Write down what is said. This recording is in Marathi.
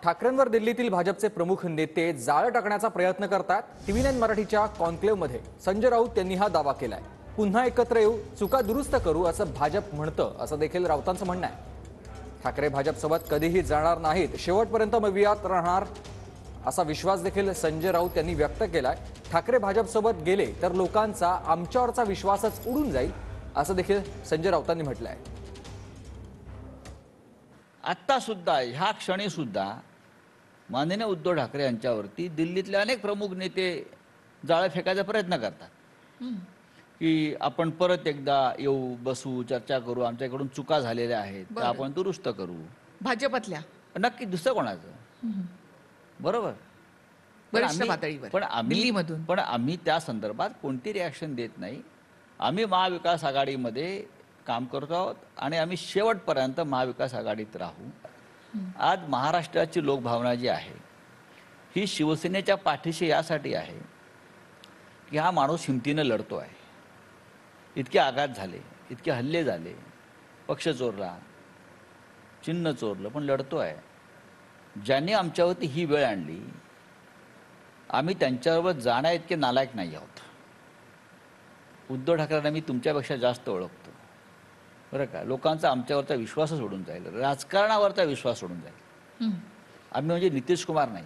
ठाकरेंवर दिल्लीतील भाजपचे प्रमुख नेते जाळं टाकण्याचा प्रयत्न करतात। TV9 मराठीच्या कॉन्क्लेव्हमध्ये संजय राऊत यांनी हा दावा केलाय। पुन्हा एकत्र येऊ, चुका दुरुस्त करू असं भाजप म्हणतं, असं देखील राऊतांचं म्हणणं आहे। ठाकरे भाजपसोबत कधीही जाणार नाहीत, शेवटपर्यंत मवियात राहणार असा विश्वास देखील संजय राऊत यांनी व्यक्त केलाय। ठाकरे भाजपसोबत गेले तर लोकांचा आमच्यावरचा विश्वासच उडून जाईल, असं देखील संजय राऊतांनी म्हटलंय। आत्ता सुद्धा ह्या क्षणी सुद्धा माननीय उद्धव ठाकरे यांच्यावरती दिल्लीतले अनेक प्रमुख नेते जाळे फेकायचा प्रयत्न करतात की आपण परत एकदा येऊ, बसू, चर्चा करू, आमच्याकडून चुका झालेल्या आहेत त्या आपण दुरुस्त करू। भाजपतल्या नक्की दुसरं कोणाचं? बरोबर, पण आम्ही त्या संदर्भात कोणती रिॲक्शन देत नाही। आम्ही महाविकास आघाडीमध्ये काम करतो आहोत आणि आम्ही शेवटपर्यंत महाविकास आघाडीत राहू। आज महाराष्ट्राची लोकभावना जी आहे ही शिवसेनेच्या पाठीशी यासाठी आहे की हा माणूस हिमतीनं लढतो आहे। इतके आघात झाले, इतके हल्ले झाले, पक्ष चोरला, चिन्ह चोरलं, पण लढतो आहे। ज्यांनी आमच्यावरती ही वेळ आणली, आम्ही त्यांच्याबरोबर जाण्या इतके नालायक नाही आहोत। उद्धव ठाकरेंना मी तुमच्यापेक्षा जास्त ओळखतो, बरं का। लोकांचा आमच्यावरचा विश्वास सोडून जाईल, राजकारणावरचा विश्वास सोडून जाईल। आम्ही म्हणजे नितीश कुमार नाही।